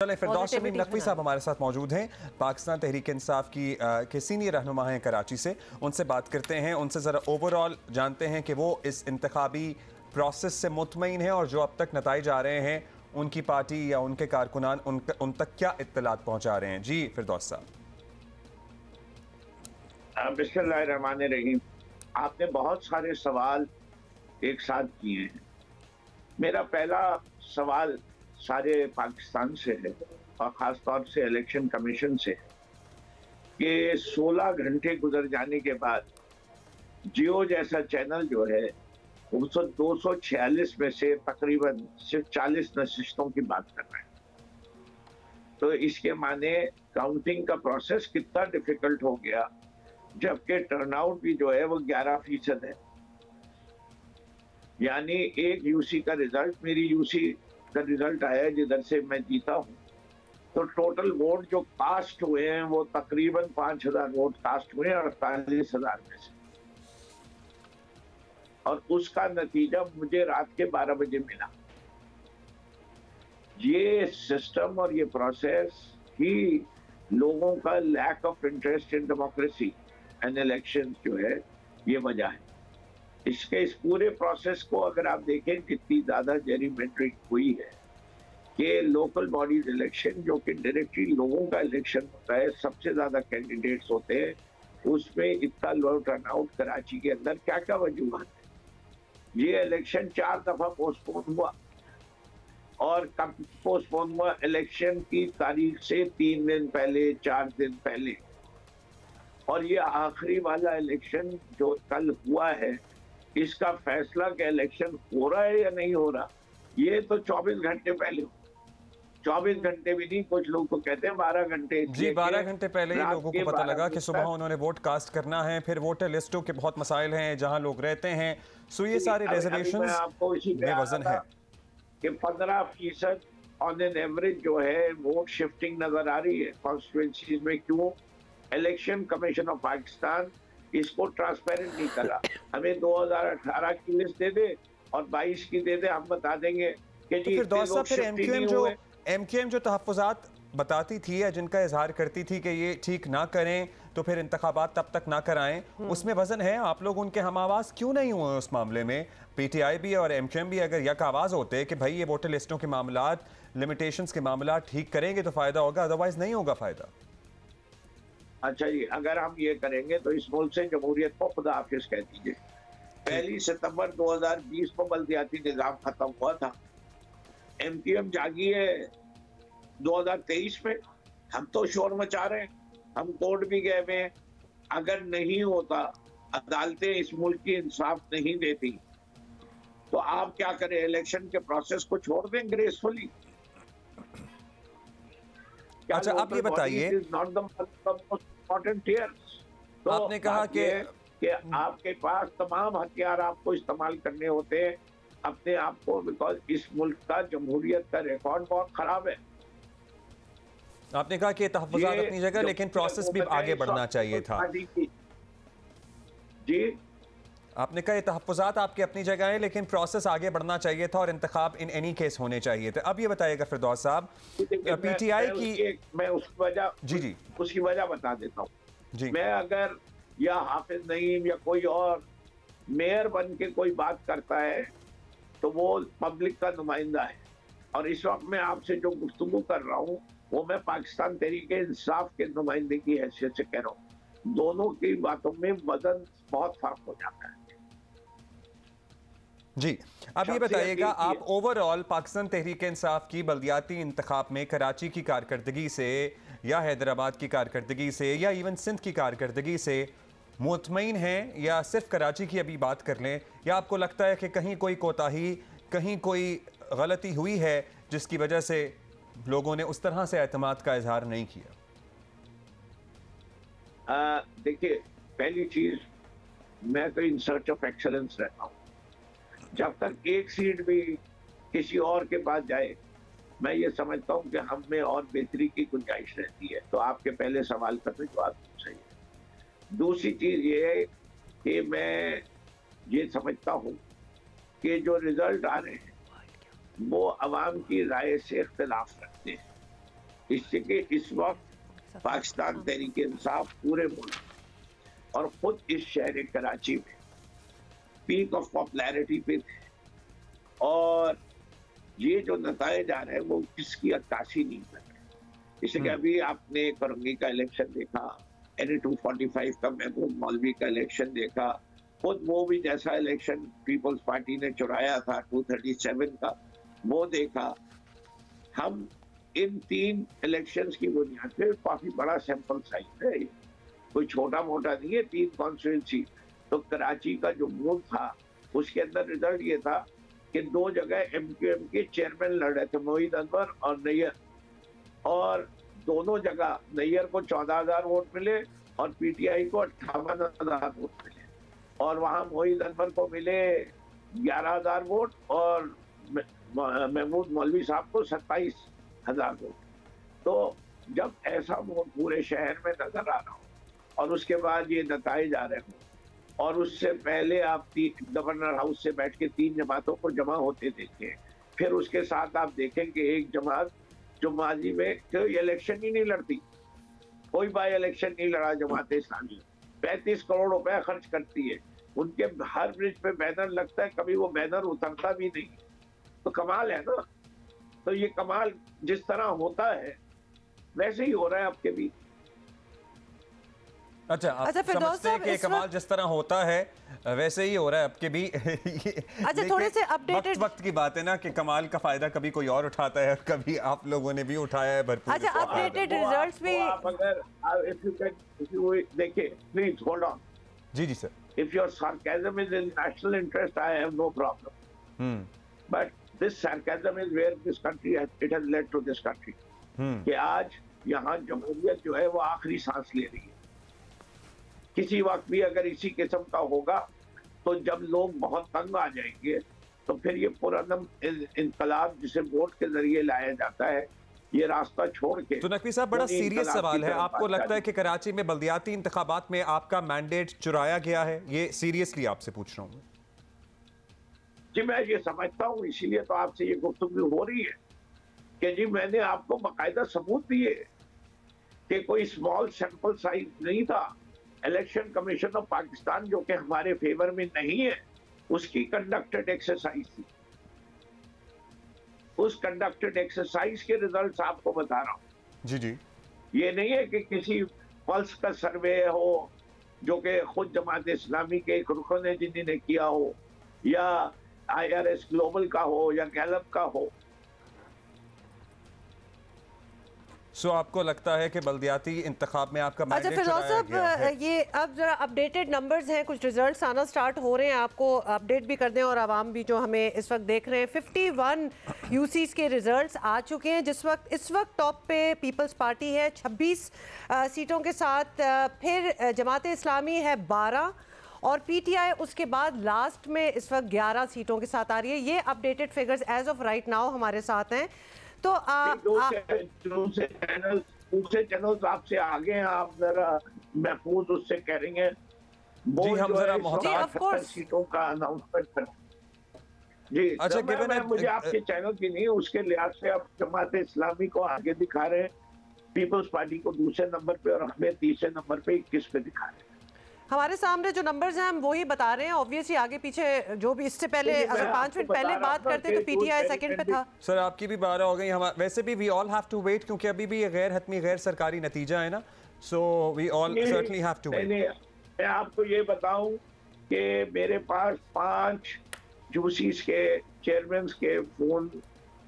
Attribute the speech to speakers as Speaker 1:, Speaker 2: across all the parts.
Speaker 1: चले फिरदौस शमीम नकवी साहब हमारे साथ मौजूद हैं, पाकिस्तान तहरीक इंसाफ की के सीनियर रहनुमा हैं कराची से। उनसे बात करते हैं, उनसे ज़रा ओवरऑल जानते हैं कि वो इस इंतखाबी प्रोसेस से मुतमईन है और जो अब तक नताइज आ रहे हैं उनकी पार्टी या उनके कारकुनान उन तक क्या इत्तलात पहुँचा रहे हैं। जी फिरदौस साहब।
Speaker 2: बिस्मिल्लाहिर्रहमानिर्रहीम। आपने बहुत सारे सवाल एक साथ किए हैं। मेरा पहला सवाल सारे पाकिस्तान से है और ख़ास तौर से इलेक्शन कमीशन से है कि 16 घंटे गुजर जाने के बाद जियो जैसा चैनल जो है 246 में से तकरीबन सिर्फ 40 नशिस्तों की बात कर रहे हैं। तो इसके माने काउंटिंग का प्रोसेस कितना डिफिकल्ट हो गया, जबकि टर्नआउट भी जो है वो 11% है। यानी एक यूसी का रिजल्ट, मेरी यूसी का रिजल्ट आया जिधर से मैं जीता हूं, तो टोटल वोट जो कास्ट हुए हैं वो तकरीबन 5000 वोट कास्ट हुए हैं 48,000 में से, और उसका नतीजा मुझे रात के 12 बजे मिला। ये सिस्टम और ये प्रोसेस ही लोगों का lack of interest in democracy and election जो है ये वजह है। इस पूरे प्रोसेस को अगर आप देखें कितनी ज्यादा जेरीमेंडरिंग हुई है कि लोकल बॉडीज इलेक्शन जो कि डायरेक्टली लोगों का इलेक्शन होता है, सबसे ज्यादा कैंडिडेट्स होते हैं, उसमें इतना लो टर्नआउट कराची के अंदर क्या क्या वजूहात है। ये इलेक्शन 4 दफा पोस्टपोन हुआ, और कब पोस्टपोन हुआ? इलेक्शन की तारीख से 3 दिन पहले, 4 दिन पहले। और ये आखिरी वाला इलेक्शन जो कल हुआ है, इसका फैसला कि इलेक्शन हो रहा है या नहीं हो रहा, ये तो 24 घंटे पहले, 24 घंटे भी नहीं, कुछ लोग तो कहते हैं 12 घंटे।
Speaker 1: जी 12 घंटे पहले ही लोगों को पता लगा कि सुबह उन्होंने वोट कास्ट करना है, फिर वोटर लिस्टों के बहुत मसाइल हैं जहां लोग रहते हैं, सो ये सारे रिजर्वेशंस
Speaker 2: आपको इसी
Speaker 1: में वजन है
Speaker 2: कि 15% ऑन एन एवरेज जो है वोट शिफ्टिंग नजर आ रही है कॉन्स्टिट्यूएंसीज में। क्यों? इलेक्शन कमीशन ऑफ पाकिस्तान इसको ट्रांसपेरेंट नहीं करा। हमें 2018 की लिस्ट दे दे और 22 की दे दे, हम बता देंगे कि जी
Speaker 1: फिर एमक्यूएम जो तहफ़्फ़ुज़ात बताती थी या जिनका इजहार करती थी कि ये ठीक ना करें तो फिर इंतखाबात तब तक ना कराएं, उसमें वजन है। आप लोग उनके हम आवाज़ क्यों नहीं हुए उस मामले में? पीटीआई भी और एमक्यूएम भी अगर यक आवाज़ होते कि भाई ये वोटर लिस्टों के मामलात, लिमिटेशंस के मामलात ठीक करेंगे तो फ़ायदा होगा, अदरवाइज नहीं होगा फ़ायदा।
Speaker 2: अच्छा जी, अगर हम ये करेंगे तो इस मुल्क से जमहूरियत को खुदा हाफिज कह दीजिए। 1 सितंबर 2020 को बल्दियाती निज़ाम खत्म हुआ था। एमक्यूएम जागी है 2023 में, हम तो शोर मचा रहे हैं, हम कोर्ट भी गए हुए हैं। अगर नहीं होता, अदालतें इस मुल्क की इंसाफ नहीं देती, तो आप क्या करें? इलेक्शन के प्रोसेस को छोड़ दें ग्रेसफुली?
Speaker 1: अच्छा आप ये बताइए,
Speaker 2: तो
Speaker 1: आपने कहा
Speaker 2: कि आपके पास तमाम हथियार आपको इस्तेमाल करने होते हैं अपने आप को, बिकॉज इस मुल्क का जमहूरियत का रिकॉर्ड बहुत खराब है।
Speaker 1: आपने कहा कि तहफ़्फ़ुज़ात अपनी जगह, लेकिन प्रोसेस भी आगे बढ़ना चाहिए था।
Speaker 2: जी
Speaker 1: आपने कहा ये तहफ़्फ़ुज़ात आपकी अपनी जगह है, लेकिन प्रोसेस आगे बढ़ना चाहिए था और इंतखाब इन एनी केस होने चाहिए थे। अब ये बताइएगा फिरदौस साहब, पीटीआई की
Speaker 2: मैं उसकी वजह
Speaker 1: जी
Speaker 2: उसकी वजह बता देता हूँ
Speaker 1: जी।
Speaker 2: मैं अगर या हाफिज नईम या कोई और मेयर बन के कोई बात करता है तो वो पब्लिक का नुमाइंदा है, और इस वक्त मैं आपसे जो गुफ्तगू कर रहा हूँ वो मैं पाकिस्तान तहरीक इंसाफ के नुमाइंदे की हैसियत से कह रहा हूँ। दोनों की बातों में वजन बहुत फर्क हो जाता है।
Speaker 1: जी अब ये बताइएगा, आप ओवरऑल पाकिस्तान तहरीक इंसाफ की बल्दियाती इंतखाब में कराची की कारकर्दगी से या हैदराबाद की कारकर्दगी से या इवन सिंध की कारकर्दगी से मुतमईन हैं, या सिर्फ कराची की अभी बात कर लें, या आपको लगता है कि कहीं कोई कोताही, कहीं कोई गलती हुई है जिसकी वजह से लोगों ने उस तरह से एतमाद का इजहार नहीं किया?
Speaker 2: देखिए, पहली चीज, मैं तो इन सर्च ऑफ एक्सेलेंस रहता हूँ। जब तक एक सीट भी किसी और के पास जाए, मैं ये समझता हूँ कि हम में और बेहतरी की गुंजाइश रहती है। तो आपके पहले सवाल का तो जवाब सही है। दूसरी चीज ये है कि मैं ये समझता हूँ कि जो रिजल्ट आ रहे हैं वो अवाम की राय से इख्तिलाफ रखते हैं। इससे कि इस वक्त पाकिस्तान तहरीक इंसाफ पूरे मुल्क और खुद इस शहर कराची में पीक ऑफ पॉपुलैरिटी पे थे, और ये जो नताइज आ रहे हैं वो किसकी अक्कासी नहीं कर रहे। जैसे कि अभी आपने करंगी का इलेक्शन देखा, NA 245 का महबूब मौलवी का इलेक्शन देखा, खुद वो भी जैसा इलेक्शन पीपल्स पार्टी ने चुराया था 237 का, वो देखा। हम इन 3 इलेक्शंस की बुनियाद पे काफी बड़ा सैंपल साइज है, कोई छोटा मोटा नहीं है। 3 कॉन्स्टिट्यूंसी, तो कराची का जो मूड था उसके अंदर रिजल्ट ये था कि 2 जगह MQM के चेयरमैन लड़ रहे थे, मोहित अनवर और नैयर, और दोनों जगह नैयर को 14,000 वोट मिले और PTI को 58,000 वोट मिले, और वहां मोहित अनवर को मिले 11,000 वोट और महमूद मौलवी साहब को 27,000 वोट। तो जब ऐसा वोट पूरे शहर में नजर आ रहा हो और उसके बाद ये नताइज आ रहे हो, और उससे पहले आप गवर्नर हाउस से बैठ के 3 जमातों को जमा होते देखें, फिर उसके साथ आप देखें कि एक जमात जो माजी में कोई इलेक्शन ही नहीं लड़ती, कोई बाई इलेक्शन नहीं लड़ा, जमात इस्लामी 35 करोड़ रुपए खर्च करती है, उनके हर ब्रिज पे बैनर लगता है, कभी वो बैनर उतरता भी नहीं। तो कमाल है ना। तो ये कमाल जिस तरह होता है वैसे ही हो रहा है आपके भी।
Speaker 1: अच्छा, आप समझते हैं कि कमाल जिस तरह होता है वैसे ही हो रहा है आपके भी।
Speaker 3: अच्छा, थोड़े से अपडेटेड
Speaker 1: वक्त की बात है ना कि कमाल का फायदा कभी कोई और उठाता है, कभी आप लोगों ने भी उठाया है भरपूर।
Speaker 3: अच्छा, अपडेटेड रिजल्ट्स भी
Speaker 2: आप अगर if you देखिए, प्लीज होल्ड ऑन।
Speaker 1: जी जी sir.
Speaker 2: If your sarcasm is in national interest, I have no problem. But this sarcasm is where this country it has led to this country. कि आज यहाँ जमहूरियत जो है वो आखिरी सांस ले रही है। किसी वक्त भी अगर इसी किस्म का होगा तो जब लोग बहुत तंग आ जाएंगे तो फिर ये पुरअमन इनकलाब जिसे वोट के जरिए लाया जाता है, ये रास्ता छोड़ के।
Speaker 1: तो नकवी साहब, बड़ा सीरियस सवाल है, आपको लगता है कि कराची में बल्दियाती इंतखाबात में आपका मैंडेट चुराया गया है? ये सीरियसली आपसे पूछ रहा हूँ।
Speaker 2: जी मैं ये समझता हूँ, इसीलिए तो आपसे ये गुफ्तगू हो रही है कि जी मैंने आपको बाकायदा सबूत दिए कि कोई स्मॉल सैंपल साइज नहीं था। इलेक्शन कमीशन ऑफ पाकिस्तान जो कि हमारे फेवर में नहीं है, उसकी कंडक्टेड एक्सरसाइज थी। उस कंडक्टेड एक्सरसाइज के रिजल्ट्स आपको बता रहा हूँ।
Speaker 1: जी जी,
Speaker 2: ये नहीं है कि किसी पल्स का सर्वे हो जो कि खुद जमात इस्लामी के एक रुकन ने जिन्होंने किया हो, या IRS ग्लोबल का हो, या गैलप का हो।
Speaker 1: सो आपको लगता है कि बल्दियाती इंतखाब में आपका
Speaker 3: अच्छा फिरदौस साहब, ये अब जरा अपडेटेड नंबर्स हैं, कुछ रिजल्ट्स आना स्टार्ट हो रहे हैं, आपको अपडेट भी कर दें और आवाम भी जो हमें इस वक्त देख रहे हैं। 51 UCs के रिजल्ट्स आ चुके हैं। इस वक्त टॉप पे पीपल्स पार्टी है 26 सीटों के साथ, फिर जमात इस्लामी है 12 और PTI उसके बाद लास्ट में इस वक्त 11 सीटों के साथ आ रही है। ये updated figures as of right now हमारे साथ हैं। तो
Speaker 2: दूसरे चैनल्स आपसे आगे हैं, आप जरा महफूज उससे कह रही हैं
Speaker 1: जी, हम जरा
Speaker 2: मोहताज सीटों का अनाउंसमेंट कर। जी अच्छा, मैं मुझे आपके चैनल की नहीं, उसके लिहाज से आप जमात इस्लामी को आगे दिखा रहे हैं, पीपल्स पार्टी को दूसरे नंबर पे और हमें तीसरे नंबर पे 21 पे दिखा रहे हैं।
Speaker 3: हमारे सामने जो नंबर्स हैं हम वही बता रहे हैं। ऑब्वियसली आगे पीछे जो भी इससे पहले अगर 5 मिनट पहले बात करते तो PTI सेकंड पे था।
Speaker 1: सर आपकी भी 12 हो गई, हम वैसे भी we all have to wait क्योंकि अभी भी ये गैर हतमी गैर सरकारी नतीजा है ना, so we all certainly have to wait.
Speaker 2: मैं आपको ये बताऊं कि मेरे पास 5 यूसीस के चेयरमैन के फोन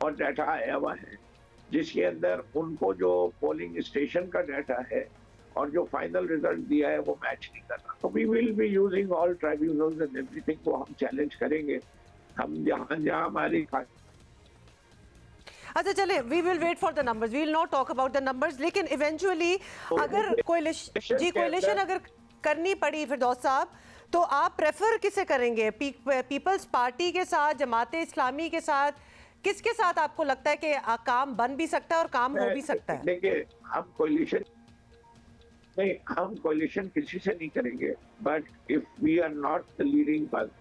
Speaker 2: और डाटा आया हुआ है, जिसके अंदर उनको जो पोलिंग स्टेशन का डाटा है और जो फाइनल रिजल्ट दिया है वो मैच नहीं कर रहा। तो we will be using all tribunals and everything को हम चैलेंज करेंगे, हम जहां हमारी।
Speaker 3: अच्छा चले, we will wait for the numbers, we will not talk about the numbers, लेकिन इवेंचुअली अगर कोalition अगर करनी पड़ी फिरदौस साहब, तो आप प्रेफर किसे करेंगे? पीपल्स पार्टी के साथ, जमात इस्लामी के साथ, किसके साथ आपको लगता है कि काम बन भी सकता है और काम हो भी सकता है?
Speaker 2: देखिए हम कोलिशन किसी से नहीं करेंगे, but if we are not the leading party,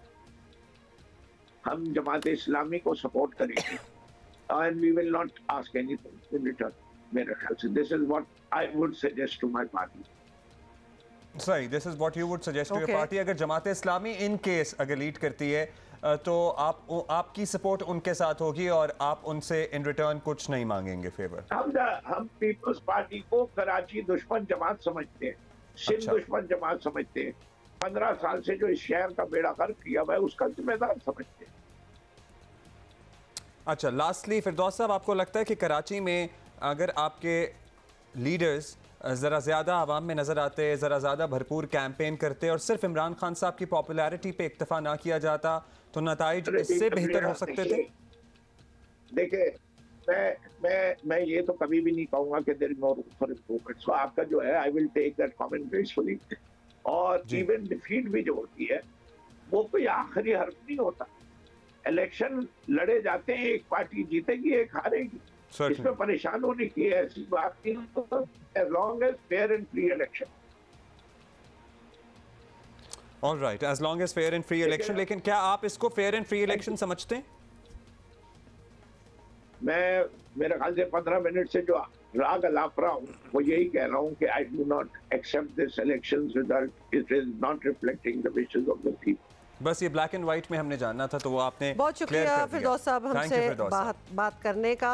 Speaker 2: हम जमात इस्लामी को सपोर्ट करेंगे and we will not ask anything in return. मेरे ख्याल से this is what I would suggest to my party.
Speaker 1: सही, this is what you would suggest to your party. अगर जमात इस्लामी in case अगर lead करती है तो आपकी सपोर्ट उनके साथ होगी और आप उनसे इन रिटर्न कुछ नहीं मांगेंगे फेवर?
Speaker 2: हम पीपल्स पार्टी को कराची दुश्मन जमात समझते हैं, सिंध दुश्मन जमात समझते हैं, 15 साल से जो इस शहर का बेड़ा गर्क किया हुआ है उसका जिम्मेदार समझते हैं।
Speaker 1: अच्छा, लास्टली फिरदौस साहब, आपको लगता है कि कराची में अगर आपके लीडर्स ज़रा ज़्यादा आवाम में नज़र आते, ज़रा ज़्यादा भरपूर कैंपेन करते और सिर्फ इमरान खान साहब की पॉपुलैरिटी पे इक्तफा ना किया जाता तो नताइज इससे बेहतर हो सकते थे?
Speaker 2: देखिए, मैं ये तो कभी भी नहीं कहूँगा कि there is no room for improvement. So आपका जो है, I will take that comment gracefully. और इवन डिफीट भी जो होती है वो कोई आखिरी हर्फ नहीं होता। इलेक्शन लड़े जाते हैं, एक पार्टी जीतेगी, एक हारेगी, इसमें परेशान होने की ऐसी बात नहीं। As long as fair and free election.
Speaker 1: All right, as long as fair and free election. लेकिन क्या आप इसको फेयर एंड फ्री इलेक्शन समझते हैं?
Speaker 2: मैं मेरे ख्याल से 15 मिनट से जो राग अलाप रहा हूँ वो यही कह रहा हूँ कि I do not accept this election result. It is not reflecting the wishes of the people.
Speaker 1: बस ये ब्लैक एंड व्हाइट में हमने जानना था, तो वो आपने
Speaker 3: बहुत शुक्रिया फिरदौस साहब हमसे बात करने का।